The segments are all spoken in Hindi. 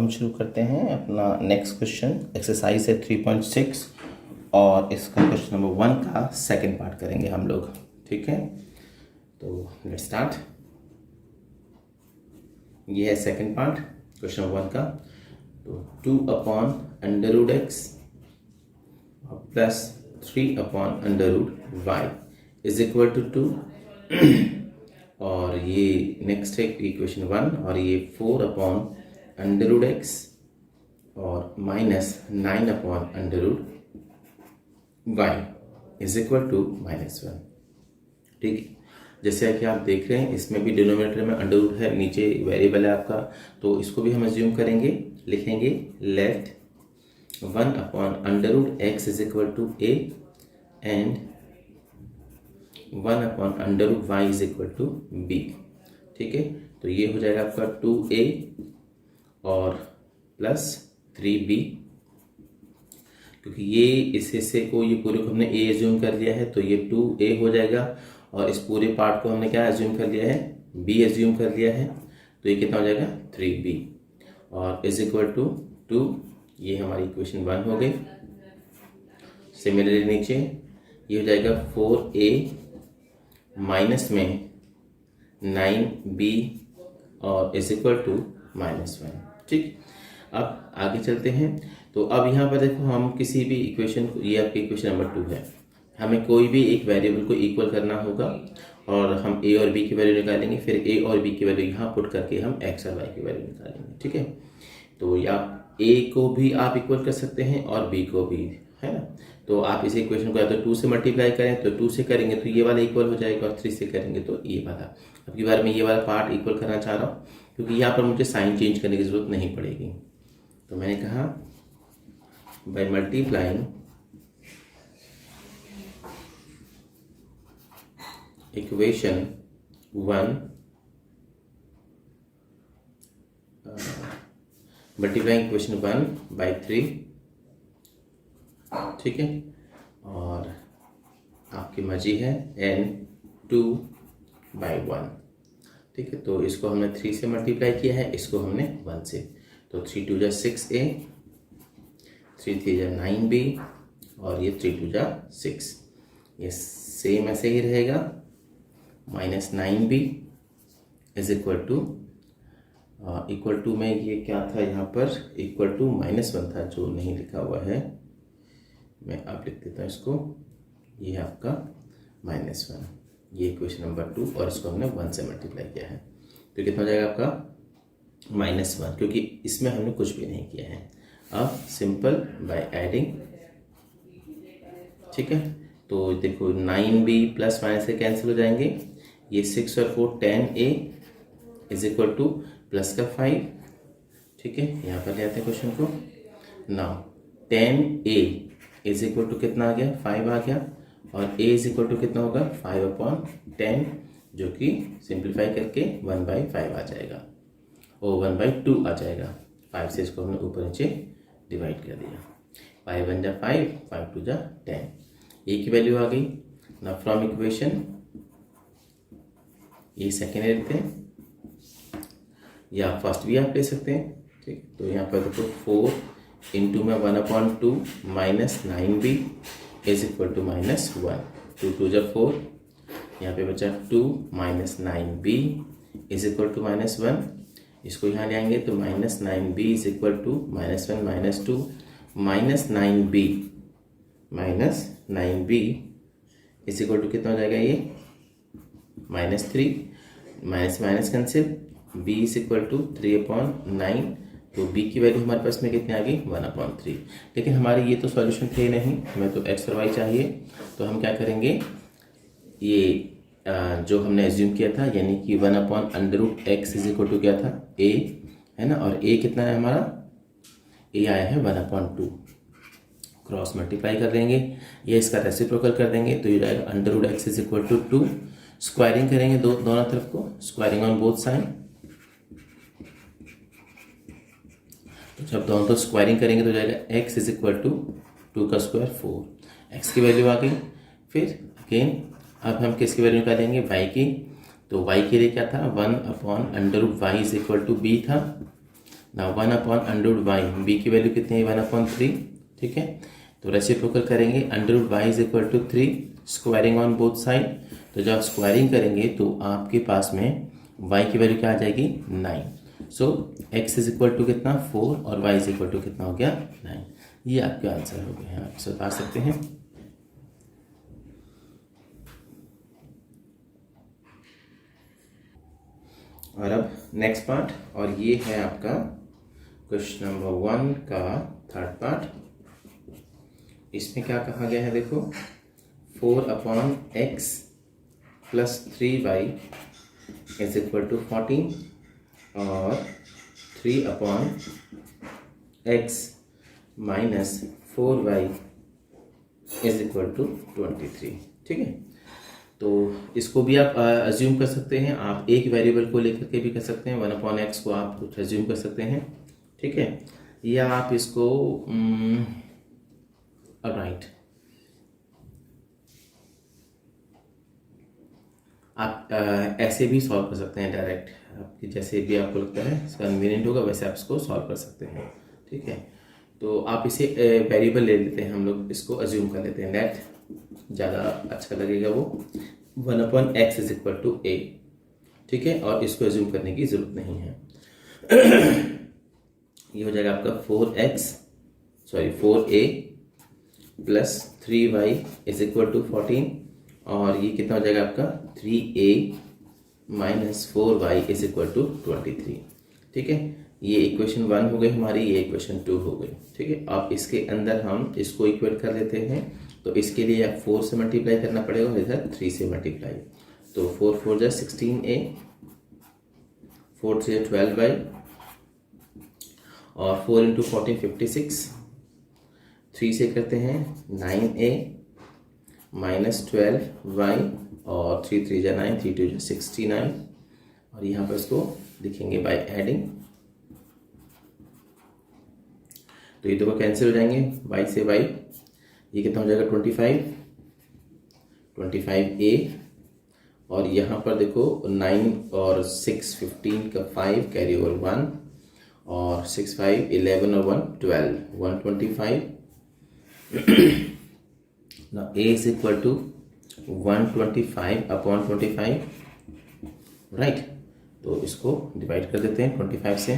हम शुरू करते हैं अपना नेक्स्ट क्वेश्चन। एक्सरसाइज है 3.6 और इसका क्वेश्चन नंबर 1 का सेकंड पार्ट करेंगे हम लोग। ठीक है, तो लेट्स स्टार्ट। ये है सेकंड पार्ट क्वेश्चन नंबर 1 का। तो 2/√x plus 3/√y is equal to 2 और ये नेक्स्ट है इक्वेशन 1 और ये 4/√x और minus 9/√y is equal to -1। ठीक है, जैसे कि आप देख रहे हैं इसमें भी डिनोमिनेटर में अंडर रूट है, नीचे वेरिएबल है आपका, तो इसको भी हम अज्यूम करेंगे, लिखेंगे let 1/√x is equal to a and 1/√y is equal to b। ठीक है, तो ये हो जाएगा आपका 2a और प्लस 3b, क्योंकि ये इस हिस्से को ये पूरे को हमने a एज्यूम कर लिया है तो ये 2a हो जाएगा और इस पूरे पार्ट को हमने क्या एज्यूम कर लिया है, b एज्यूम कर लिया है, तो ये कितना हो जाएगा 3b और इज इक्वल टू 2। ये हमारी इक्वेशन 1 हो गई। सिमिलरली नीचे ये हो जाएगा 4a माइनस में 9b और इज इक्वल टू -1। ठीक, अब आगे चलते हैं। तो अब यहाँ पर देखो हम किसी भी इक्वेशन को, ये आपकी इक्वेशन नंबर 2 है, हमें कोई भी एक वेरिएबल को इक्वल करना होगा और हम a और b की वैल्यू निकालेंगे, फिर a और b की वैल्यू यहाँ पुट करके हम x और y की वैल्यू निकालेंगे। ठीक है, तो या a को भी आप इक्वल कर सकते हैं और b को भी, है ना। तो आप इस इक्वेशन को या तो 2 से मल्टीप्लाई करें तो 2 से करेंगे तो ये वाला इक्वल हो जाएगा और 3 से करेंगे तो ये वाला। अब की बार मैं ये वाला पार्ट इक्वल करना चाह रहा हूँ क्योंकि यहाँ पर मुझे साइन चेंज करने की जरूरत नहीं पड़ेगी। तो मैंने कहा by multiplying equation 1 multiplying equation 1 by 3। ठीक है, और आपकी मर्जी है n2/1। ठीक है, तो इसको हमने 3 से मल्टीप्लाई किया है, इसको हमने 1 से, तो 3 2 6a, 3 3 9b और ये 3 2 6। ये सेम ऐसे ही रहेगा, -9b इज इक्वल टू में ये क्या था यहाँ पर, इक्वल टू -1 था जो नहीं लिखा हुआ है, मैं आप लिख देता हूँ इसको। ये है आपका -1, ये इक्वेशन नंबर 2 और इसको हमने 1 से मल्टीप्लाई किया है, तो कितना हो जाएगा आपका -1, क्योंकि इसमें हमने कुछ भी नहीं किया है। अब सिंपल बाय एडिंग। ठीक है, तो देखो 9b प्लस माइनस से कैंसिल हो जाएंगे, ये 6 और 4 10a is equal to plus का 5। ठीक है, यहाँ पर ले आते हैं क्वेश्चन को। Now 10a is equal to कितना आ गया, 5 आ गया, और a इज इक्वल टू कितना होगा 5/10, जो कि सिंप्लीफाई करके 1/5 आ जाएगा और 1/2 आ जाएगा। 5 से इसको हमने ऊपर नीचे डिवाइड कर दिया, 5 1 5, 5 2 10, a की वैल्यू आ गई। ना फ्रॉम इक्वेशन ये सेकेंड लिखते हैं या फर्स्ट भी आप ले सकते हैं। ठीक, तो यहाँ पर देखो 4 इंटू में 1/2 minus 9b is equal to -1, 2 2 4, यहाँ पे बचा 2 minus 9b is equal to -1। इसको यहाँ ले आएंगे तो -9b is equal to -1 -2 -9b is equal to कितना हो जाएगा, ये -3, minus minus cancel, b is equal to 3/9, तो b की वैल्यू हमारे पास में कितनी आ गई 1/3। लेकिन हमारे ये तो सॉल्यूशन थे नहीं, हमें तो x और y चाहिए, तो हम क्या करेंगे, ये जो हमने एज्यूम किया था यानी कि 1/√x इज इक्वल टू क्या था a, है ना, और a कितना है हमारा, a आया है 1/2, क्रॉस मल्टीप्लाई कर देंगे या इसका रेसिप्रोकल कर देंगे तो ये जाएगा √x is equal to 2। Squaring करेंगे दोनों तरफ को, स्क्वायरिंग ऑन बोथ साइड, तो जब दोनों तरफ स्क्वायरिंग करेंगे तो जाएगा x इज इक्वल टू 2 का स्क्वायर 4, x की वैल्यू आ गई। फिर अगेन अब हम किसकी वैल्यू निकालेंगे, y की, तो y के लिए क्या था 1/√y is equal to b था, ना 1/√y, b की वैल्यू कितनी है 1/3, ठीक है। तो रेसिप्रोकल करेंगे, √y is equal to 3, squaring on both side. तो जब स्क्वायरिंग करेंगे तो आपके पास में y की वैल्यू क्या आ जाएगी 9। सो x इज इक्वल टू कितना 4 और y इज इक्वल टू कितना हो गया 9। ये आपके आंसर हो गए हैं, आप इसे बता सकते हैं। और अब नेक्स्ट पार्ट, और ये है आपका क्वेश्चन नंबर 1 का थर्ड पार्ट। इसमें क्या कहा गया है देखो, 4/x + 3y is equal to 14 और 3/x - 4y is equal to 23, ठीक है। तो इसको भी आप अज्यूम कर सकते हैं, आप एक वेरिएबल को लेकर के भी कर सकते हैं, 1/x को आप कुछ अज्यूम कर सकते हैं, ठीक है। या आप इसको राइट आप ऐसे भी सॉल्व कर सकते हैं डायरेक्ट, आपकी जैसे भी आपको लगता है कन्वीनियंट होगा वैसे आप इसको सॉल्व कर सकते हैं, ठीक है। तो आप इसे वेरिएबल ले लेते हैं, हम लोग इसको अज्यूम कर लेते हैं, नेट ज़्यादा अच्छा लगेगा वो। 1/x is equal to a, ठीक है, और इसको अज्यूम करने की ज़रूरत नहीं है। ये हो जाएगा आपका 4a + 3y is equal to 14, और ये कितना हो जाएगा आपका 3a - 4y is equal to 23, ठीक है। ये इक्वेशन 1 हो गई हमारी, ये इक्वेशन 2 हो गई, ठीक है। अब इसके अंदर हम इसको इक्वेट कर लेते हैं, तो इसके लिए आप 4 से मल्टीप्लाई करना पड़ेगा और इधर 3 से मल्टीप्लाई। तो 4 4 जा 16a, 4 3 12y, और 4 × 14 56, 3 से करते हैं 9a - 12y, और 3 3 जा 9, 3 2 जा 69, और यहाँ पर इसको लिखेंगे बाय एडिंग। तो ये दोनों कैंसिल हो जाएंगे, y से y, ये कितना हो जाएगा 25a, और यहाँ पर देखो 9 और 6 15 का 5 कैरी ओवर 1, और 6 5 11 और 1 12, 125। now a is equal to 125/25, right. तो इसको डिवाइड कर देते हैं 25 से,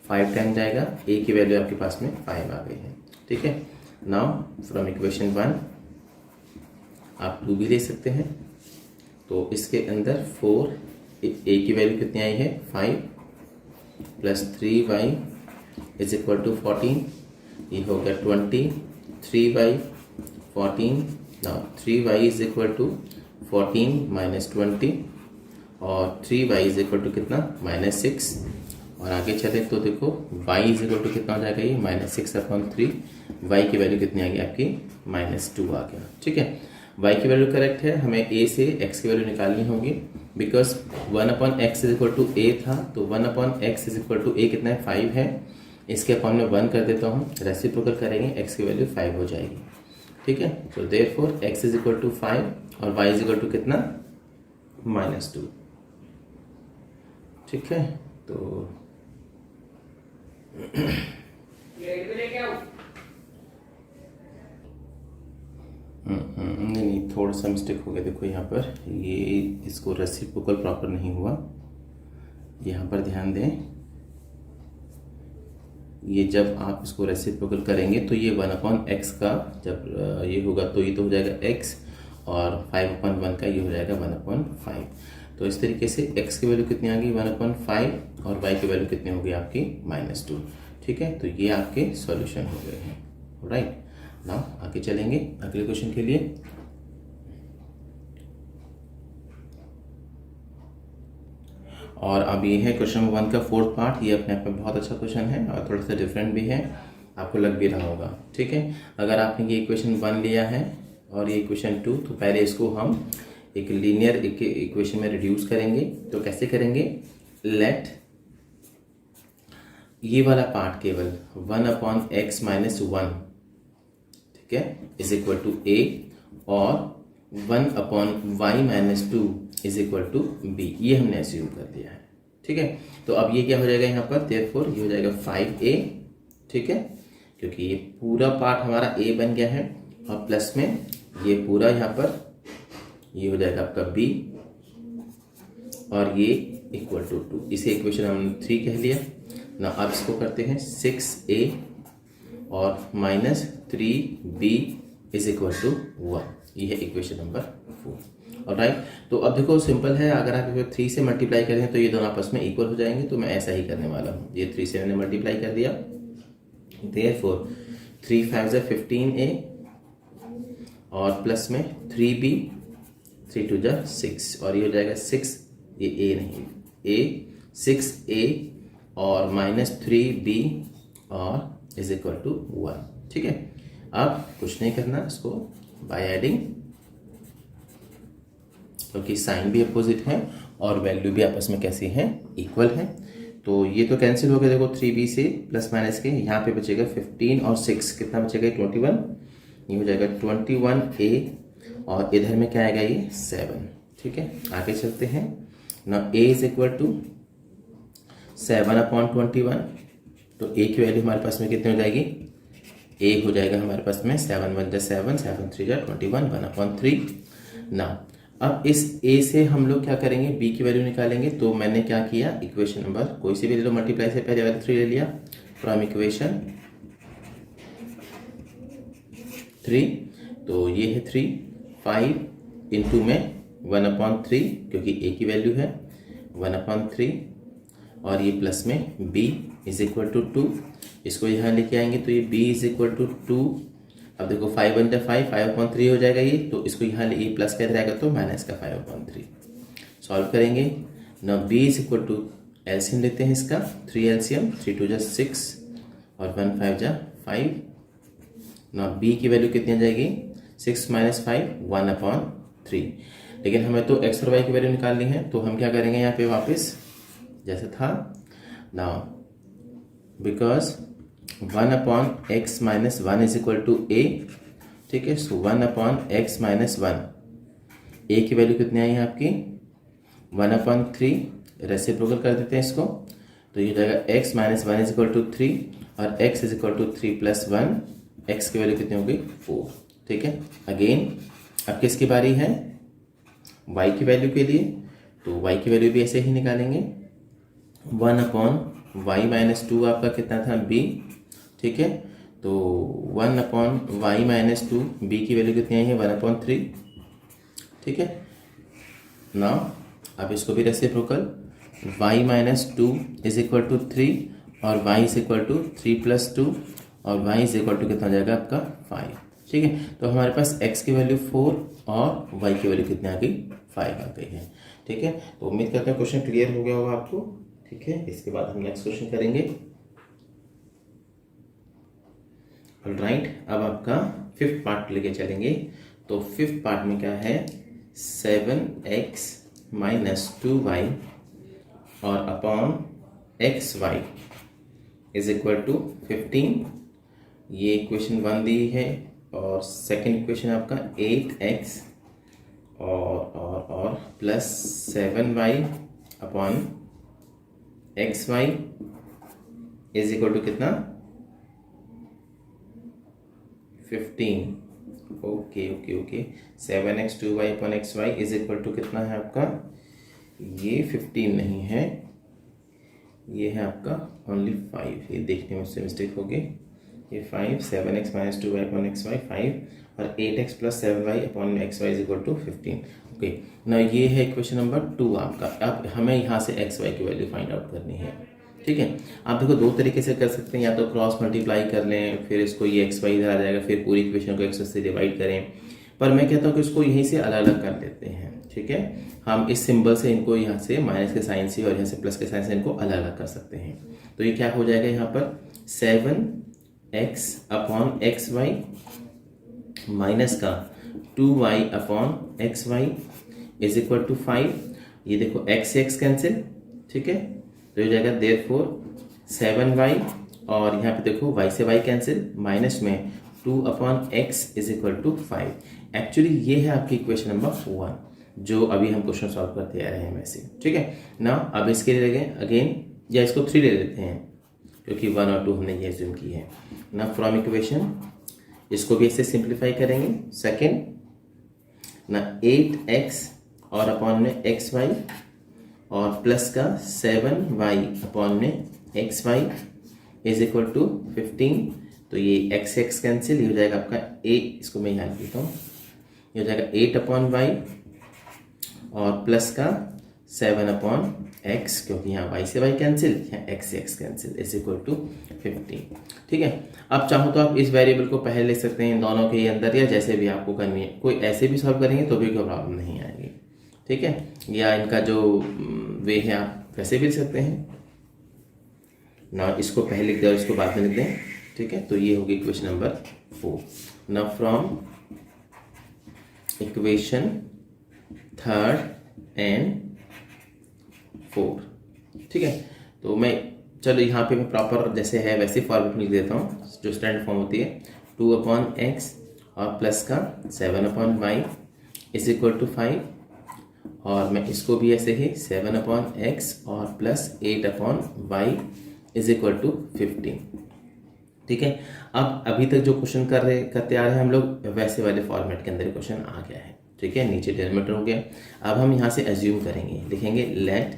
5 टाइम जाएगा, a की वैल्यू आपके पास में 5 आ गई है, ठीक है। नाउ फ्रॉम इक्वेशन 1 आप 2 भी ले सकते हैं, तो इसके अंदर 4, a की वैल्यू कितनी आई है 5 + 3y इज इक्वल टू 14, ये हो गया 20, 3/14। Now 3y is equal to 14 - 20, और 3y इज इक्वल टू कितना -6, और आगे चले तो देखो y इज इक्वल टू कितना हो जाएगा ये -6/3, y की वैल्यू कितनी आ गई आपकी -2 आ गया, ठीक है। y की वैल्यू करेक्ट है, हमें a से x की वैल्यू निकालनी होगी, because 1/x is equal to a था, तो 1/x is equal to a कितना है 5 है, इसके अपॉन में 1 कर देता हूँ, रेसिप्रोकल करेंगे x की वैल्यू 5 हो जाएगी, ठीक है। तो therefore x is equal to 5 और y इज इक्वल टू कितना -2, ठीक है। तो नहीं, थोड़ा सा मिस्टेक हो गया, देखो यहाँ पर ये इसको रेसिप्रोकल प्रॉपर नहीं हुआ, यहाँ पर ध्यान दें, ये जब आप इसको रेसिप्रोकल करेंगे तो ये 1/x का जब ये होगा तो ये तो हो जाएगा x, और 5/1 का ये हो जाएगा 1/5। तो इस तरीके से x की वैल्यू कितनी आ गई 1/5, और y की वैल्यू कितनी होगी आपकी -2, ठीक है। तो ये आपके सॉल्यूशन हो गए हैं, राइट। नाउ आगे चलेंगे अगले क्वेश्चन के लिए। और अब ये है क्वेश्चन नंबर 1 का 4th पार्ट, ये अपने आप में बहुत अच्छा क्वेश्चन है और थोड़ा सा डिफरेंट भी है, आपको लग भी रहा होगा, ठीक है। अगर आपने ये इक्वेशन 1 लिया है और ये इक्वेशन 2, तो पहले इसको हम एक लीनियर इक्वेशन में रिड्यूस करेंगे। तो कैसे करेंगे, लेट ये वाला पार्ट केवल 1/x - 1, ठीक है, इज इक्वल टू a, और 1/y - 2 is equal to b, ये हमने एज्यूम कर दिया है, ठीक है। तो अब ये क्या हो जाएगा यहाँ पर, देयरफॉर ये हो जाएगा 5a, ठीक है, क्योंकि ये पूरा पार्ट हमारा a बन गया है और प्लस में ये पूरा यहाँ पर ये हो जाएगा आपका b और ये इक्वल टू 2। इसे इक्वेशन हमने 3 कह लिया ना। अब इसको करते हैं 6a और minus 3b is equal to 1। ये है इक्वेशन नंबर 4। ऑलराइट, तो अब देखो सिंपल है, अगर आप 3 से मल्टीप्लाई करें तो ये दोनों आपस में इक्वल हो जाएंगे, तो मैं ऐसा ही करने वाला हूँ। ये 3 से मैंने मल्टीप्लाई कर दिया, देयरफॉर 3 5 जा 15a और प्लस में 3b 3 2 जा 6 और ये हो जाएगा 6, ये a नहीं, a 6a और माइनस 3b और इज इक्वल टू 1। ठीक है, अब कुछ नहीं करना इसको बाय एडिंग, क्योंकि साइन भी अपोजिट है और वैल्यू भी आपस में कैसी है, इक्वल है। तो ये तो कैंसिल हो गया, देखो 3b से प्लस माइनस के यहाँ पे बचेगा 15 और 6 कितना बचेगा 21, ये हो जाएगा 21a और इधर में क्या आएगा ये 7। ठीक है, आगे चलते हैं ना। a इज इक्वल टू 7/21, तो a की वैल्यू हमारे पास में कितनी हो जाएगी, a हो जाएगा हमारे पास में 7 1 जा 7 7 3 जा 21 1/3 ना। अब इस a से हम लोग क्या करेंगे, b की वैल्यू निकालेंगे। तो मैंने क्या किया, इक्वेशन नंबर कोई सी भी ले लो, मल्टीप्लाई से पहले वाला 3 ले लिया, फ्रॉम इक्वेशन 3। तो ये है 3 5 इंटू में 1/3 क्योंकि a की वैल्यू है 1/3 और ये प्लस में b इज इक्वल टू 2। इसको यहाँ लेके आएंगे तो ये b इज इक्वल टू 2। अब देखो 5 1 5 5/3 हो जाएगा ये, तो इसको यहाँ ये प्लस का इधर आएगा तो माइनस का 5/3। सॉल्व करेंगे ना, b is equal to LCM लेते हैं इसका, 3 एलसीएम 3 2 जा 6 और 1 5 जा 5 ना। b की वैल्यू कितनी आ जाएगी, 6 - 5 1/3। लेकिन हमें तो x और y की वैल्यू निकालनी है, तो हम क्या करेंगे यहाँ पे वापस जैसे था ना, because 1/x - 1 is equal to a। ठीक है, सो 1/x - 1, a की वैल्यू कितनी आई है आपकी 1/3। रेसिप्रोकल कर देते हैं इसको, तो ये हो जाएगा x - 1 इज इक्वल टू 3 और x is equal to 3 + 1, x की वैल्यू कितनी होगी 4। ठीक है, अगेन अब किसकी बारी है, y की वैल्यू के लिए। तो y की वैल्यू भी ऐसे ही निकालेंगे, 1/y - 2 आपका कितना था b। ठीक है, तो 1/y - 2 b की वैल्यू कितनी आई है 1/3। ठीक है ना, अब इसको भी reciprocal, y - 2 is equal to 3 और y इज इक्वल टू 3 + 2 और y इज इक्वल टू कितना हो जाएगा आपका 5। ठीक है, तो हमारे पास x की वैल्यू 4 और y की वैल्यू कितनी आ गई 5 आ गई है। ठीक है, तो उम्मीद करते हैं क्वेश्चन क्लियर हो गया होगा आपको। ठीक है, इसके बाद हम नेक्स्ट क्वेश्चन करेंगे। ऑलराइट, अब आपका 5th पार्ट लेके चलेंगे। तो 5th पार्ट में क्या है, 7x - 2y और upon xy is equal to 15। ये इक्वेशन 1 दी है और सेकेंड इक्वेशन आपका 8x और plus 7y upon xy is equal to कितना 15। Okay 7x 2y upon xy is equal to कितना है आपका, ये 15 नहीं है, ये है आपका ओनली 5। ये देखने में उससे मिस्टेक हो गई, ये 5 7x - 2y अपॉन xy 5 और 8x + 7y upon xy is equal to 15। Okay ना, ये है इक्वेशन नंबर 2 आपका। अब हमें यहाँ से xy की वैल्यू फाइंड आउट करनी है। ठीक है, आप देखो दो तरीके से कर सकते हैं, या तो क्रॉस मल्टीप्लाई कर लें, फिर इसको ये xy इधर आ जाएगा, फिर पूरी इक्वेशन को x से डिवाइड करें। पर मैं कहता हूँ कि इसको यहीं से अलग अलग कर लेते हैं। ठीक है, हम इस सिंबल से इनको यहाँ से माइनस के साइन से और यहाँ से प्लस के साइन से इनको अलग अलग कर सकते हैं। तो ये क्या हो जाएगा यहाँ पर 7x अपॉन xy माइनस का 2y upon xy is equal to 5। ये देखो x से x कैंसिल। ठीक है, तो ये जाएगा देयरफॉर 7y और यहाँ पे देखो y से y कैंसिल, माइनस में 2 upon x is equal to 5। Actually ये है आपकी इक्वेशन नंबर 1। जो अभी हम क्वेश्चन सॉल्व करते आ रहे हैं वैसे। ठीक है ना, अब इसके लिए लगे अगेन, या इसको 3 ले लेते हैं क्योंकि 1 और 2 हमने ये एज्यूम की है ना। फ्रॉम इक्वेशन इसको भी ऐसे सिंप्लीफाई करेंगे। सेकेंड ना 8x और अपॉन में xy और प्लस का 7y अपॉन में xy इज इक्वल टू 15। तो ये x कैंसिल, ये हो जाएगा आपका a, इसको मैं यहाँ लिखता हूँ, ये हो जाएगा 8 अपॉन y और प्लस का 7 अपॉन x, क्योंकि यहाँ y से y कैंसिल, यहाँ x से x cancel, is equal to 15। ठीक है, अब चाहो तो आप इस वेरिएबल को पहले लिख सकते हैं दोनों के अंदर, या जैसे भी आपको करनी है। कोई ऐसे भी सॉल्व करेंगे तो भी कोई प्रॉब्लम नहीं आएगी। ठीक है, या इनका जो वे है आप वैसे भी लिख सकते हैं ना, इसको पहले लिख दें और इसको बाद में लिख दें। ठीक है, तो ये होगी इक्वेशन नंबर 4। ना फ्रॉम इक्वेशन 3rd and 4। ठीक है, तो मैं चलो यहाँ पे मैं प्रॉपर जैसे है वैसे फॉर्मेट लिख देता हूँ, जो स्टैंडर्ड फॉर्म होती है 2 अपॉन एक्स और प्लस का 7 upon y is equal to 5, और मैं इसको भी ऐसे ही 7 अपॉन एक्स और plus 8 upon y is equal to 15। ठीक है, अब अभी तक जो क्वेश्चन करते आ रहे हैं हम लोग, वैसे वाले फॉर्मेट के अंदर क्वेश्चन आ गया है। ठीक है, नीचे डिनोमिनेटर हो गया। अब हम यहाँ से एज्यूम करेंगे, लिखेंगे लेट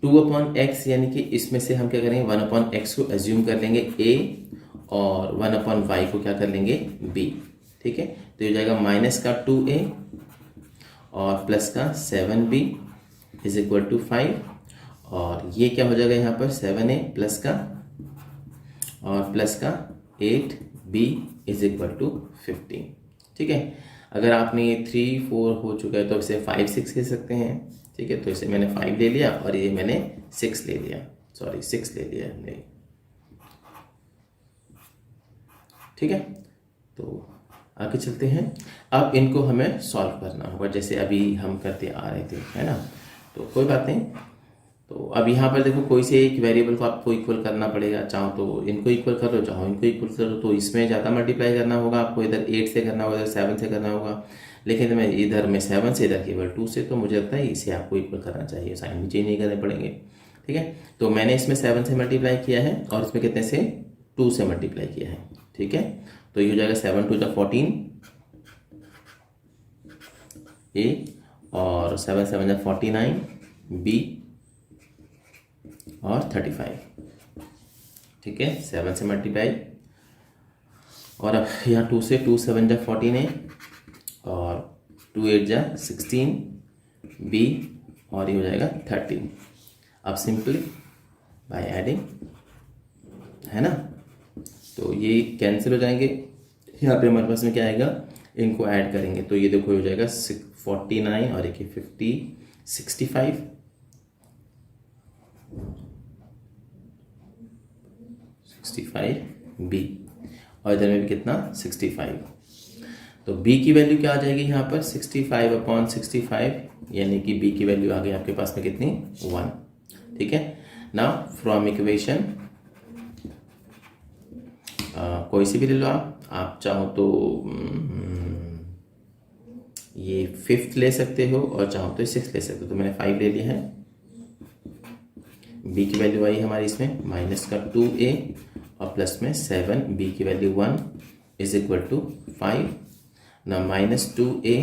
2 अपॉन एक्स, यानी कि इसमें से हम क्या करेंगे 1 अपॉन एक्स को एज्यूम कर लेंगे a, और 1 अपॉन वाई को क्या कर लेंगे b। ठीक है, तो ये जाएगा माइनस का 2a और प्लस का 7b इज इक्वल टू 5, और ये क्या हो जाएगा यहाँ पर 7a प्लस का और प्लस का 8b इज इक्वल टू 15। ठीक है, अगर आपने ये 3 4 हो चुका है तो इसे 5 6 ले सकते हैं। ठीक है, तो इसे मैंने 5 ले लिया और ये मैंने 6 ले लिया, सॉरी 6 ले लिया हमने। ठीक है, तो आगे चलते हैं। अब इनको हमें सॉल्व करना होगा जैसे अभी हम करते आ रहे थे, है ना। तो कोई बात नहीं, तो अब यहाँ पर देखो कोई से एक वेरिएबल को आपको इक्वल करना पड़ेगा। चाहो तो इनको इक्वल कर लो, चाहो इनको इक्वल कर लो, तो इसमें ज़्यादा मल्टीप्लाई करना होगा आपको, इधर 8 से करना होगा, इधर 7 से करना होगा। लेकिन मैं इधर में 7 से, इधर केवल 2 से, तो मुझे लगता है इसे आपको इक्वल करना चाहिए, साइन भी चेंज नहीं करने पड़ेंगे। ठीक है, तो मैंने इसमें 7 से मल्टीप्लाई किया है और इसमें कितने से 2 से मल्टीप्लाई किया है। ठीक है, तो ये हो जाएगा 7 2 14 ए और 7 7 49 बी और 35। ठीक है, 7 से मल्टीप्लाई, और अब यहाँ 2 से 2 7 14 है और 2 8 16 बी और ये हो जाएगा 13। अब सिंपली बाय एडिंग, है ना, तो ये कैंसिल हो जाएंगे। यहाँ पे हमारे पास में क्या आएगा, इनको ऐड करेंगे तो ये देखो हो जाएगा 49 और एक 65 बी, और इधर में भी कितना 65। तो b की वैल्यू क्या आ जाएगी यहाँ पर 65 अपॉन 65, यानी कि b की वैल्यू आ गई आपके पास में कितनी 1। ठीक है, नाउ फ्रॉम इक्वेशन कोई सी भी ले लो आप चाहो तो ये 5th ले सकते हो और चाहो तो 6th ले सकते हो। तो मैंने 5 ले लिया है। b की वैल्यू आई हमारी इसमें माइनस का 2a और प्लस में 7, b की वैल्यू 1 इज इक्वल टू 5 ना, माइनस 2a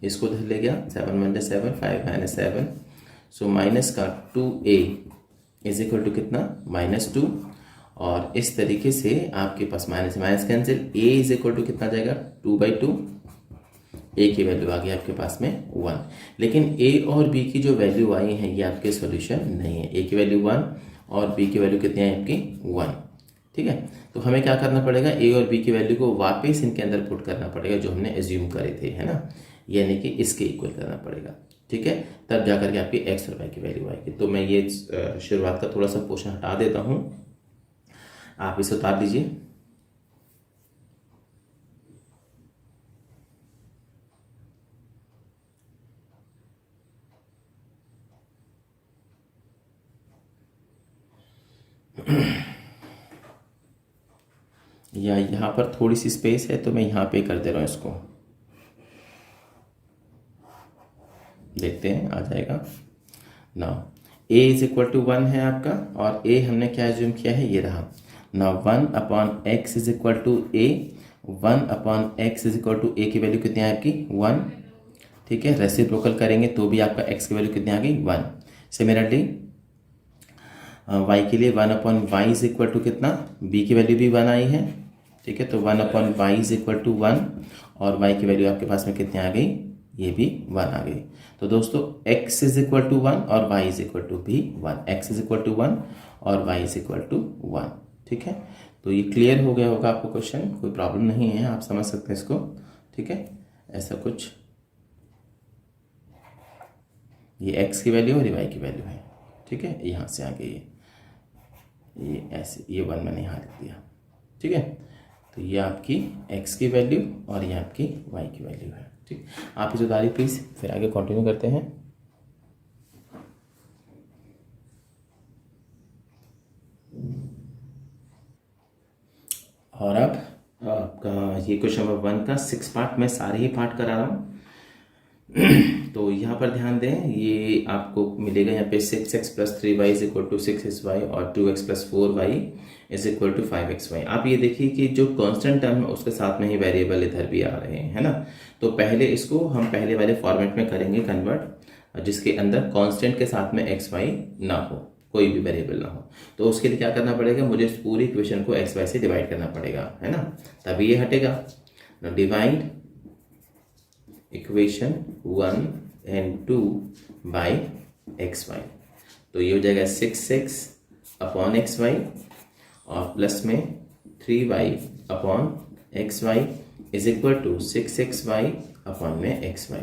इसको धर ले गया, 7 1 7 5 माइनस 7, सो माइनस का 2a इज इक्वल टू कितना -2, और इस तरीके से आपके पास minus minus cancel, a is equal to कितना जाएगा 2/2, a की वैल्यू आ गई आपके पास में 1। लेकिन a और b की जो वैल्यू आई है ये आपके सॉल्यूशन नहीं है। a की वैल्यू 1 और b की वैल्यू कितनी है आपकी 1। ठीक है, तो हमें क्या करना पड़ेगा, a और b की वैल्यू को वापस इनके अंदर पुट करना पड़ेगा जो हमने एज्यूम करे थे, है ना, यानी कि इसके इक्वल करना पड़ेगा। ठीक है, तब जाकर के आपकी x और y की वैल्यू आएगी। तो मैं ये शुरुआत का थोड़ा सा पोर्शन हटा देता हूँ, आप इसे उतार दीजिए। या यहाँ पर थोड़ी सी स्पेस है तो मैं यहाँ पे कर दे रहा हूँ इसको। देखते हैं आ जाएगा। Now a is equal to 1 है आपका, और a हमने क्या एज्यूम किया है, ये रहा। Now 1/x is equal to a, 1/x is equal to a की वैल्यू कितनी है आपकी 1, ठीक है। रेसिप्रोकल करेंगे तो भी आपका x की वैल्यू कितनी आ गई 1। सिमिलरली y के लिए 1/y इज इक्वल टू कितना, b की वैल्यू भी 1 आई है, ठीक है। तो 1/y इज इक्वल टू 1, और y की वैल्यू आपके पास में कितनी आ गई, ये भी 1 आ गई। तो दोस्तों x इज इक्वल टू 1 और y इज इक्वल टू भी 1, x इज इक्वल टू 1 और y इज इक्वल टू 1, ठीक है। तो ये क्लियर हो गया होगा आपको क्वेश्चन, कोई प्रॉब्लम नहीं है, आप समझ सकते हैं इसको, ठीक है। ऐसा कुछ, ये x की वैल्यू और ये y की वैल्यू है, ठीक है। यहाँ से आ गई ये ऐसे, ये 1 मैंने यहाँ लिख दिया, ठीक है। तो ये आपकी x की वैल्यू और ये आपकी y की वैल्यू है, ठीक। आप इसे उतारिए प्लीज, फिर आगे कंटिन्यू करते हैं। और अब आपका ये क्वेश्चन नंबर 1 का 6 पार्ट, मैं सारे ही पार्ट करा रहा हूँ। तो यहाँ पर ध्यान दें, ये आपको मिलेगा यहाँ पे 6x + 3y is equal to 6xy और 2x + 4y is equal to 5xy। आप ये देखिए कि जो कांस्टेंट टर्म है उसके साथ में ही वेरिएबल इधर भी आ रहे हैं, है ना। तो पहले इसको हम पहले वाले फॉर्मेट में करेंगे कन्वर्ट, जिसके अंदर कांस्टेंट के साथ में xy ना हो, कोई भी वेरिएबल ना हो। तो उसके लिए क्या करना पड़ेगा, मुझे इस पूरी इक्वेशन को xy से डिवाइड करना पड़ेगा, है ना, तभी ये हटेगा। Divide equation 1 and 2 by xy, तो ये हो जाएगा 6x अपॉन xy और प्लस में 3y upon xy is equal to 6xy upon में xy,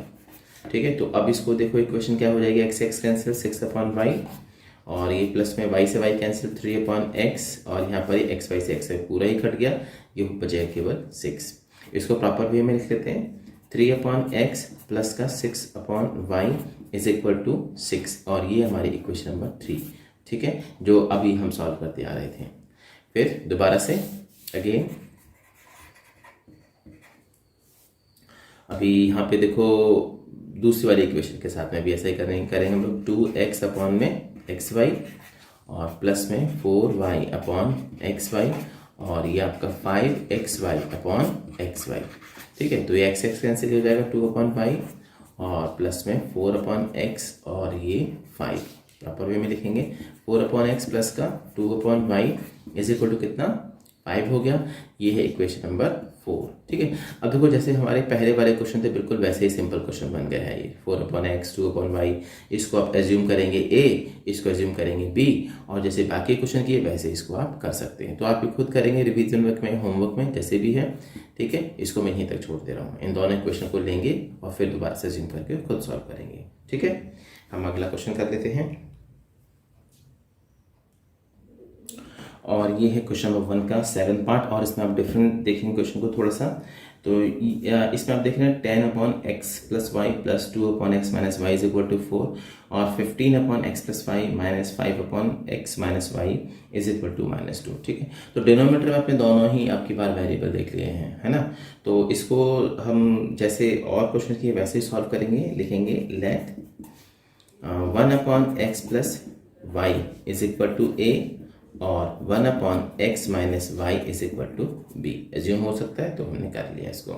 ठीक है। तो अब इसको देखो, इक्वेशन क्या हो जाएगी, x कैंसिल 6/y और ये प्लस में y से y कैंसिल 3/x, और यहाँ पर ही xy से xy पूरा ही कट गया, ये बचेगा केवल 6। इसको प्रॉपर वे में लिख लेते हैं, 3/x प्लस का 6/y इज इक्वल टू 6, और ये हमारी इक्वेशन नंबर 3, ठीक है, जो अभी हम सॉल्व करते आ रहे थे। फिर दोबारा से अगेन, अभी यहाँ पे देखो दूसरी वाली इक्वेशन के साथ में भी ऐसा ही करेंगे हम लोग, 2x अपॉन में xy और प्लस में 4y अपॉन xy और ये आपका 5xy अपॉन xy, ठीक है। तो ये x कैंसिल हो जाएगा 2/y और प्लस में 4/x और ये 5, प्रॉपर वे में लिखेंगे 4/x प्लस का 2/y इज इक्वल टू कितना 5 हो गया। ये है इक्वेशन नंबर 4, ठीक है। अब देखो जैसे हमारे पहले वाले क्वेश्चन थे, बिल्कुल वैसे ही सिंपल क्वेश्चन बन गया है ये। 4/x 2/y, इसको आप एज्यूम करेंगे a, इसको एज्यूम करेंगे b, और जैसे बाकी क्वेश्चन किए वैसे इसको आप कर सकते हैं। तो आप भी खुद करेंगे रिवीजन वर्क में, होमवर्क में, जैसे भी है, ठीक है। इसको मैं यहीं तक छोड़ दे रहा हूँ, इन दोनों क्वेश्चन को लेंगे और फिर दोबारा से एज्यूम करके खुद सॉल्व करेंगे, ठीक है। हम अगला क्वेश्चन कर लेते हैं, और ये है क्वेश्चन नंबर 1 का 7 पार्ट, और इसमें आप डिफरेंट देखेंगे क्वेश्चन को थोड़ा सा। तो इसमें आप देख रहे हैं 10/x + y + 2/x - y is equal to 4 और 15/x + y - 5/x - y is equal to -2, ठीक है। तो डिनोमिनेटर में आपने दोनों ही आपकी बार वेरिएबल देख लिए हैं, है ना। तो इसको हम जैसे और क्वेश्चन किए वैसे ही सॉल्व करेंगे, लिखेंगे let 1/x + y is equal to a और 1/x - y is equal to b, assume हो सकता है, तो हमने कर लिया इसको।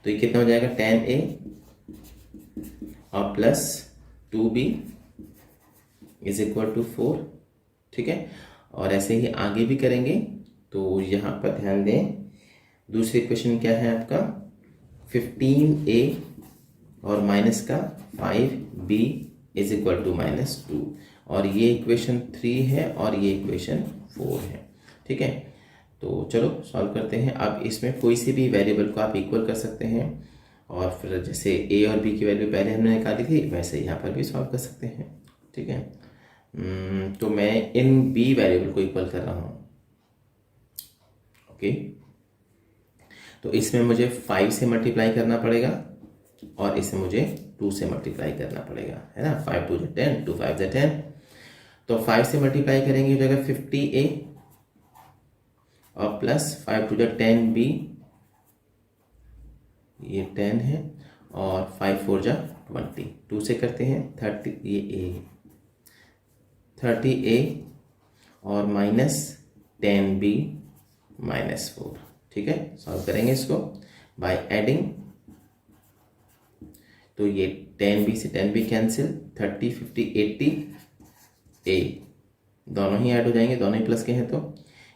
तो ये कितना हो जाएगा 10a और plus 2b is equal to 4, ठीक है। और ऐसे ही आगे भी करेंगे। तो यहाँ पर ध्यान दें, दूसरी इक्वेशन क्या है आपका 15a और माइनस का 5b इज इक्वल टू -2, और ये इक्वेशन 3 है और ये इक्वेशन 4 है, ठीक है। तो चलो सॉल्व करते हैं। अब इसमें कोई सी भी वेरिएबल को आप इक्वल कर सकते हैं, और फिर जैसे a और b की वैल्यू पहले हमने निकाली थी वैसे यहाँ पर भी सॉल्व कर सकते हैं, ठीक है। तो मैं इन b वेरिएबल को इक्वल कर रहा हूँ, ओके। तो इसमें मुझे 5 से मल्टीप्लाई करना पड़ेगा और इसे मुझे 2 से मल्टीप्लाई करना पड़ेगा, है ना। 5 2 10, 2 5 10। तो 5 से मल्टीप्लाई करेंगे हो जाएगा 50a और प्लस 5 2 10b, ये 10 है, और 5 4 जा 20, 2 से करते हैं 30, ये ए 30a और माइनस 10b माइनस 4, ठीक है। सॉल्व करेंगे इसको बाय एडिंग, तो ये 10b से 10b कैंसिल, 30, 50, 80 a दोनों ही ऐड हो जाएंगे, दोनों ही प्लस के हैं तो,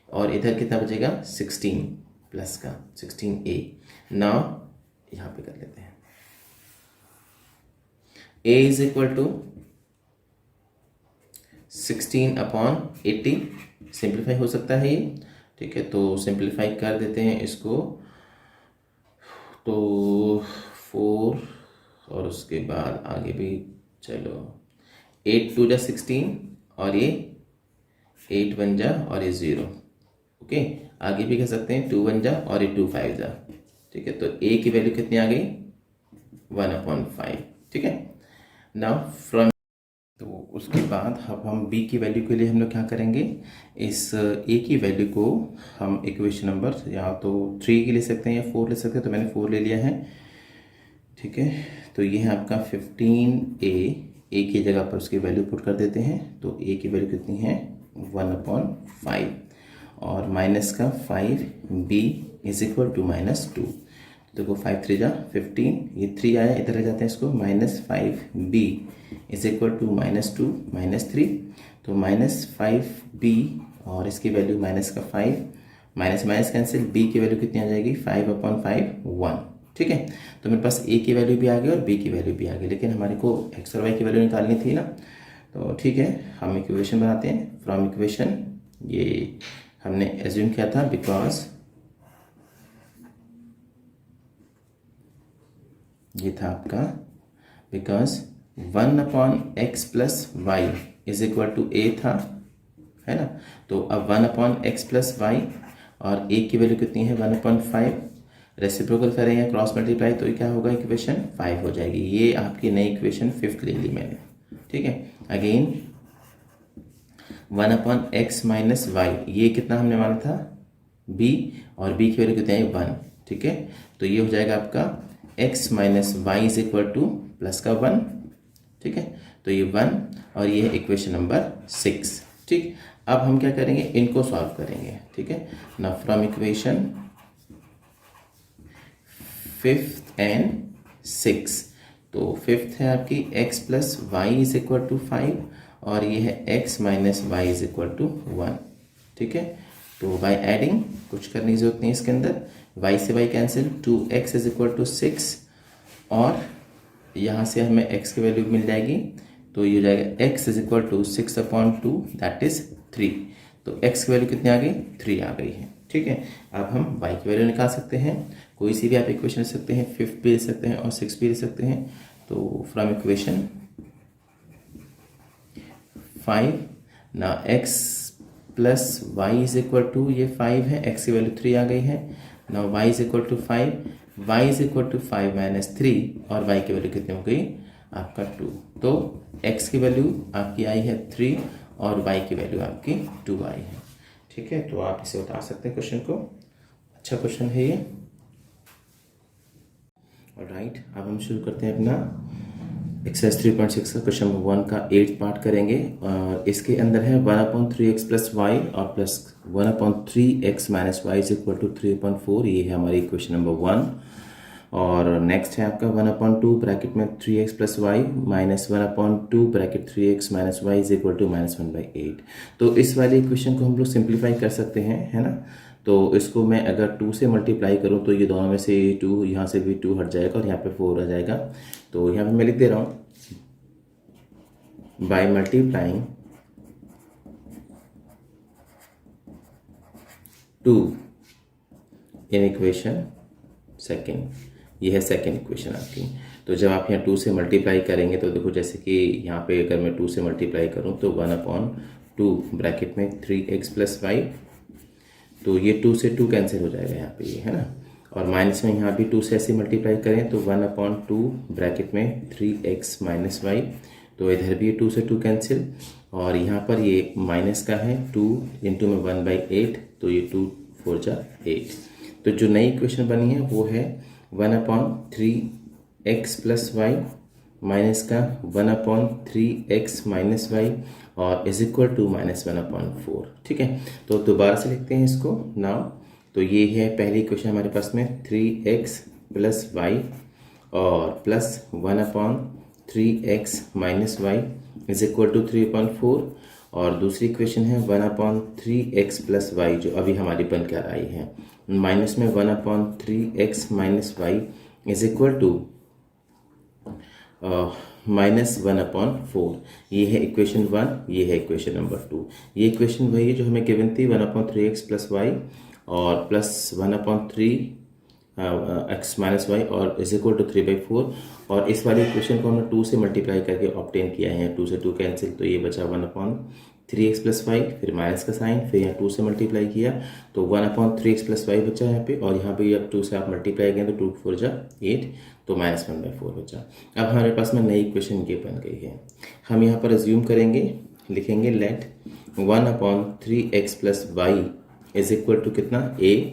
और इधर कितना बचेगा 16 प्लस का 16a। नाउ यहाँ पे कर लेते हैं a is equal to 16/80, simplify हो सकता है ये, ठीक है। तो सिंप्लीफाई कर देते हैं इसको, तो 4 और उसके बाद आगे भी चलो 8 2 जा 16 और ये 8 1 जा और ये 0, ओके। आगे भी कह सकते हैं 2 1 जा और ये 2 5 जा, ठीक है। तो a की वैल्यू कितनी आ गई 1/5, ठीक है। नाउ फ्रॉम, तो उसके बाद अब हम b की वैल्यू के लिए हम लोग क्या करेंगे, इस a की वैल्यू को हम इक्वेशन नंबर या तो 3 की ले सकते हैं या 4 ले सकते हैं, तो मैंने 4 ले लिया है, ठीक है। तो ये है आपका 15a, a की जगह पर उसकी वैल्यू पुट कर देते हैं, तो a की वैल्यू कितनी है 1/5 और माइनस का 5b इज इक्वल टू -2। देखो 5 3 जा 15, ये 3 आया, इधर ले जाते हैं इसको, -5b इज इक्वल टू -2 -3, तो -5b और इसकी वैल्यू माइनस का 5, माइनस माइनस कैंसिल, b की वैल्यू कितनी आ जाएगी 5/5 1, ठीक है। तो मेरे पास a की वैल्यू भी आ गई और b की वैल्यू भी आ गई, लेकिन हमारे को x और y की वैल्यू निकालनी थी ना, तो ठीक है हम इक्वेशन बनाते हैं। फ्रॉम इक्वेशन, ये हमने एज्यूम किया था बिकॉज ये था आपका, because 1/x plus y is equal to a था, है ना। तो अब 1/x प्लस वाई और a की वैल्यू कितनी है 1/5, रेसिप्रोकल करें या क्रॉस मल्टीप्लाई तो ये क्या होगा, इक्वेशन 5 हो जाएगी। ये आपकी नई इक्वेशन 5th ले ली मैंने, ठीक है। अगेन 1/x माइनस वाई, ये कितना हमने माना था b और b की वैल्यू कितनी है 1, ठीक है। तो ये हो जाएगा आपका x minus y is equal to plus का 1, ठीक है। तो ये 1 और ये है इक्वेशन नंबर 6, ठीक। अब हम क्या करेंगे, इनको सॉल्व करेंगे, ठीक है ना। फ्रॉम इक्वेशन 5th एंड 6, तो 5th है आपकी x plus y is equal to 5 और ये है x minus y is equal to 1, ठीक है। तो बाय एडिंग, कुछ करने की जरूरत नहीं इसके अंदर, y से y cancel, 2x is equal to 6 और यहाँ से हमें x की वैल्यू मिल जाएगी, तो ये हो जाएगा x is equal to 6/2 that is 3। तो x की वैल्यू कितनी आ गई 3 आ गई है, ठीक है। अब हम y की वैल्यू निकाल सकते हैं, कोई सी भी आप इक्वेशन ले सकते हैं, 5 भी ले सकते हैं और 6 भी ले सकते हैं। तो फ्रॉम इक्वेशन 5 ना x plus y is equal to, ये 5 है, x की वैल्यू 3 आ गई है। ना y is equal to 5, y is equal to 5 minus 3 और y की वैल्यू कितनी हो गई आपका 2। तो x की वैल्यू आपकी आई है 3 और y की वैल्यू आपकी 2 आई है, ठीक है। तो आप इसे उतार सकते हैं क्वेश्चन को, अच्छा क्वेश्चन है ये। ऑलराइट, अब हम शुरू करते हैं अपना एक्सरसाइज 3.6 का क्वेश्चन नंबर 1 का 8th पार्ट करेंगे। और इसके अंदर है 1/3x प्लस वाई और plus 1/3x minus y is equal to 3/4, ये है हमारी इक्वेशन नंबर 1। और नेक्स्ट है आपका 1/2 ब्रैकेट में 3x plus y minus 1/2 bracket 3x minus y is equal to -1/8। तो इस वाली इक्वेशन को हम लोग सिंप्लीफाई कर सकते हैं, है ना। तो इसको मैं अगर 2 से मल्टीप्लाई करूं तो ये दोनों में से 2, यहाँ से भी 2 हट जाएगा और यहाँ पे 4 आ जाएगा। तो यहाँ पे मैं लिख दे रहा हूँ by multiplying 2 in equation second, ये है सेकेंड इक्वेशन आपकी। तो जब आप यहाँ 2 से मल्टीप्लाई करेंगे तो देखो जैसे कि यहाँ पे अगर मैं 2 से मल्टीप्लाई करूँ तो 1/2 ब्रैकेट में 3x प्लस वाई, तो ये 2 से 2 कैंसिल हो जाएगा यहाँ पे, ये है ना। और माइनस में यहाँ भी 2 से ऐसे मल्टीप्लाई करें तो 1/2 ब्रैकेट में 3x माइनस वाई, तो इधर भी 2 से 2 कैंसिल और यहाँ पर ये माइनस का है 2 इंटू में 1/8, तो ये 2 4 जा 8। तो जो नई इक्वेशन बनी है वो है 1/3x प्लस वाई माइनस का 1/3x माइनस वाई और इज इक्वल टू -1/4। ठीक है, तो दोबारा से लिखते हैं इसको नाउ। तो ये है पहली इक्वेशन हमारे पास में 3x प्लस वाई और plus 1/3x minus y is equal to 3/4 और दूसरी इक्वेशन है 1/3x प्लस वाई जो अभी हमारी बन कर आई है, माइनस में 1/3x minus y is equal to -1/4। ये है इक्वेशन 1, ये है इक्वेशन नंबर 2। ये इक्वेशन वही है जो हमें गिवन थी 1/3x प्लस वाई और प्लस 1/3 x माइनस वाई और इज इक्वल टू 3/4। और इस वाली इक्वेशन को हमने 2 से मल्टीप्लाई करके ऑब्टेन किया है। 2 से 2 कैंसिल, तो ये बचा 1/3x प्लस वाई, फिर माइनस का साइन, फिर यहाँ 2 से मल्टीप्लाई किया तो 1/3x प्लस वाई बचा यहाँ पे, और यहाँ पे अब 2 से आप मल्टीप्लाई करें तो 2 4 जा 8, तो -1/4 बचा। अब हमारे पास में नई इक्वेशन ये बन गई है। हम यहाँ पर अज्यूम करेंगे, लिखेंगे let 1/3x plus y is equal to कितना a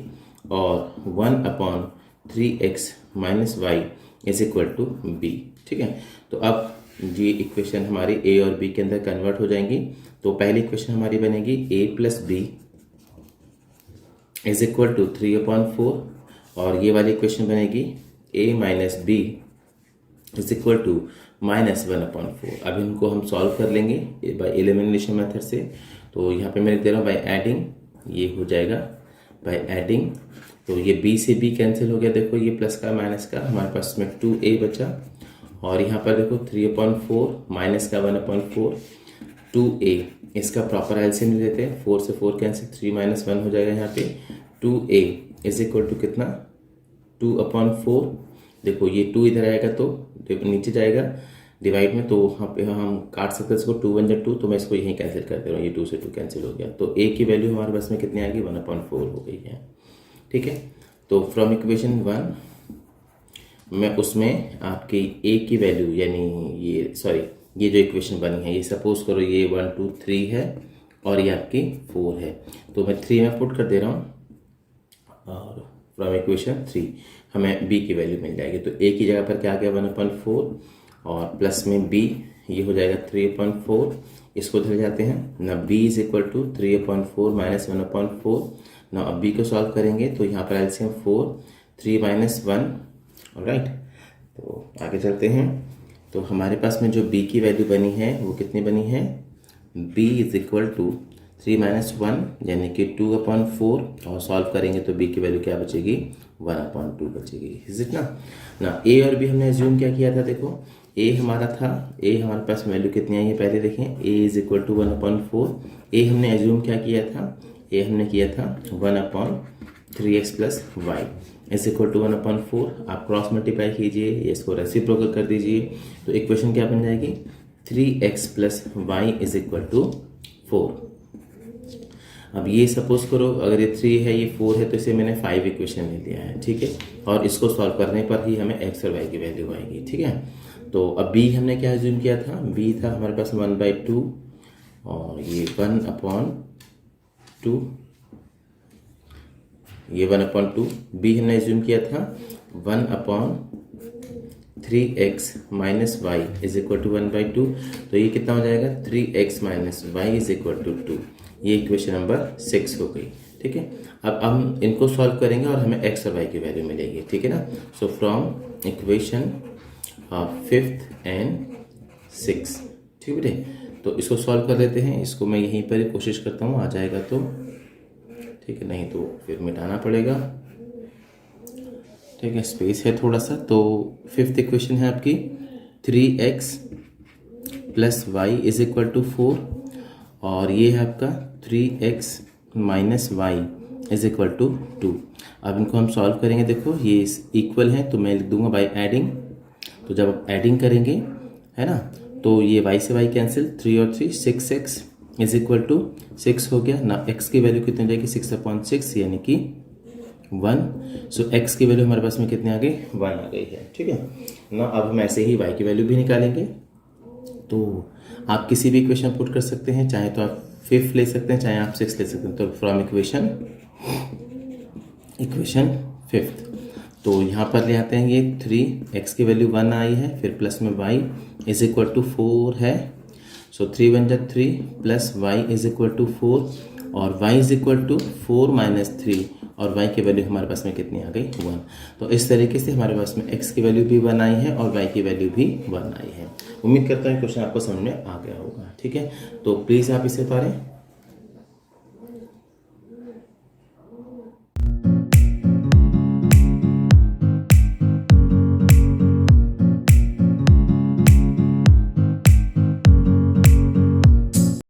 और 1/3x minus y is equal to b। ठीक है, तो अब ये इक्वेशन हमारी a और b के अंदर कन्वर्ट हो जाएंगी। तो पहली इक्वेशन हमारी बनेगी a plus b is equal to 3/4 और ये वाली इक्वेशन बनेगी a minus b is equal to -1/4। अब इनको हम सॉल्व कर लेंगे बाय एलिमिनेशन मेथड से। तो यहाँ पे मैं लिख दे रहा हूँ बाय एडिंग, ये हो जाएगा बाय एडिंग। तो ये b से b कैंसिल हो गया, देखो ये प्लस का माइनस का, हमारे पास में 2a बचा और यहाँ पर देखो 3/4 माइनस का 1/4 2a, इसका प्रॉपर एलसीएम ले लेते हैं। 4 से 4 कैंसिल, 3 - 1 हो जाएगा यहाँ पे। 2a इज इक्वल टू कितना 2/4। देखो ये 2 इधर आएगा तो नीचे जाएगा डिवाइड में, तो यहाँ पे हम काट सकते हैं इसको, 2 1 जा 2, तो मैं इसको यहीं कैंसिल कर दे रहा हूँ। ये 2 से 2 कैंसिल हो गया, तो a की वैल्यू हमारे पास में कितनी आ गई 1/4 हो गई है। ठीक है, तो फ्रॉम इक्वेशन 1 मैं उसमें आपकी a की वैल्यू यानी ये जो इक्वेशन बनी है, ये सपोज करो ये 1 2 3 है और ये आपकी 4 है, तो मैं 3 में पुट कर दे रहा हूँ और फ्रॉम इक्वेशन 3 हमें b की वैल्यू मिल जाएगी। तो a की जगह पर क्या आ गया 1/4 और प्लस में b ये हो जाएगा 3/4, इसको धर जाते हैं ना, b is equal to 3/4 minus 1/4 ना। अब b को सॉल्व करेंगे तो यहाँ पर एलसीएम 4 3 - 1। ऑलराइट, तो आगे चलते हैं। तो हमारे पास में जो b की वैल्यू बनी है वो कितनी बनी है, b इज इक्वल टू 3 - 1 यानी कि 2/4 और सॉल्व करेंगे तो b की वैल्यू क्या बचेगी 1/2 बचेगी। इज इट ना a और b हमने एज्यूम क्या किया था, देखो a हमारा था, a हमारे पास वैल्यू कितनी आई है पहले देखें, a is equal to 1/4। a हमने एज्यूम क्या किया था, a हमने किया था 1/3x plus y is equal to 1/4। आप क्रॉस मल्टीप्लाई कीजिए, इसको रेसिप्रोकल कर दीजिए, तो इक्वेशन क्या बन जाएगी 3x plus y is equal to 4। अब ये सपोज करो अगर ये 3 है ये 4 है तो इसे मैंने 5 इक्वेशन ले लिया है। ठीक है, और इसको सॉल्व करने पर ही हमें x और y की वैल्यू आएगी। ठीक है, तो अब b हमने क्या एज्यूम किया था, b था हमारे पास 1/2 और ये 1/2, ये 1/2। b हमने एज्यूम किया था 1/3x minus y is equal to 1/2, तो ये कितना हो जाएगा 3x minus y is equal to 2। ये इक्वेशन नंबर 6 हो गई। ठीक है, अब हम इनको सॉल्व करेंगे और हमें x और y की वैल्यू मिलेगी। ठीक है ना, so from equation 5th and 6। ठीक बेटे, तो इसको सॉल्व कर लेते हैं। इसको मैं यहीं पर ही कोशिश करता हूँ, आ जाएगा तो ठीक है, नहीं तो फिर मिटाना पड़ेगा। ठीक है, स्पेस है थोड़ा सा। तो 5th इक्वेशन है आपकी 3x plus y is equal to 4 और ये है आपका 3x minus y is equal to 2। अब इनको हम सॉल्व करेंगे, देखो ये इक्वल है तो मैं लिख दूंगा बाय एडिंग। तो जब आप एडिंग करेंगे है ना, तो ये y से y कैंसिल, 3 और 3 6x इज इक्वल टू 6 हो गया ना। x की वैल्यू कितनी जाएगी 6/6 यानी कि 1। सो x की वैल्यू हमारे पास में कितनी आ गई 1 आ गई है। ठीक है ना, अब हम ऐसे ही y की वैल्यू भी निकालेंगे। तो आप किसी भी इक्वेशन पुट कर सकते हैं, चाहे तो आप 5 ले सकते हैं, चाहे आप 6 ले सकते हैं। तो फ्रॉम इक्वेशन 5th, तो यहाँ पर ले आते हैं ये 3 x की वैल्यू 1 आई है, फिर प्लस में y इज इक्वल टू 4 है। सो 3 1 जा 3 plus y is equal to 4 और y is equal to 4 minus 3 और y की वैल्यू हमारे पास में कितनी आ गई 1। तो इस तरीके से हमारे पास में x की वैल्यू भी 1 आई है और y की वैल्यू भी 1 आई है। उम्मीद करता हूँ क्वेश्चन आपको समझ में आ गया होगा। ठीक है, तो प्लीज़ आप इसे उतारें।